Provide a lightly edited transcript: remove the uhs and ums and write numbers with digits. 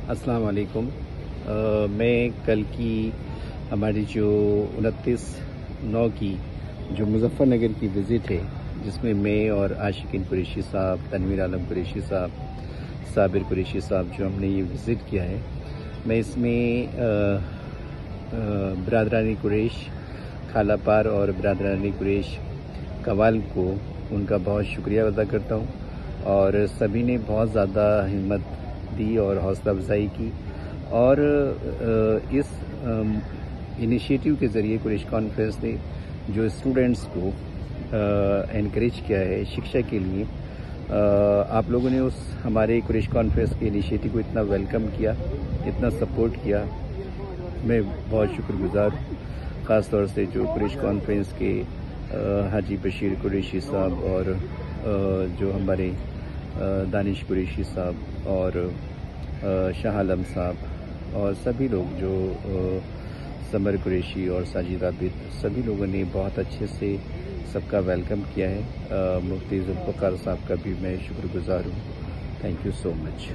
अस्सलाम वालेकुम। मैं कल की हमारी जो 29/9 की जो मुजफ्फरनगर की विज़िट है, जिसमें मैं और आशिकीन कुरैशी साहब, तनवीर आलम कुरैशी साहब, साबिर कुरैशी साहब जो हमने ये विज़िट किया है, मैं इसमें बरादरानी कुरैश खाला पार और बरादरानी कुरैश कवाल को उनका बहुत शुक्रिया अदा करता हूँ। और सभी ने बहुत ज़्यादा हिम्मत दी और हौसला अफजाई की, और इस इनिशिएटिव के ज़रिए कुरैश कॉन्फ्रेंस ने जो स्टूडेंट्स को एनकरेज किया है शिक्षा के लिए, आप लोगों ने उस हमारे कुरैश कॉन्फ्रेंस के इनिशिएटिव को इतना वेलकम किया, इतना सपोर्ट किया, मैं बहुत शुक्रगुजार हूँ। ख़ास तौर से जो कुरैश कॉन्फ्रेंस के हाजी बशीर कुरैशी साहब और जो हमारे दानिश कुरैशी साहब और शाह आलम साहब और सभी लोग जो समर कुरैशी और साजिद आबिद, सभी लोगों ने बहुत अच्छे से सबका वेलकम किया है। मुफ्ती जुल्फ़िकार साहब का भी मैं शुक्रगुजार हूँ। Thank you so much.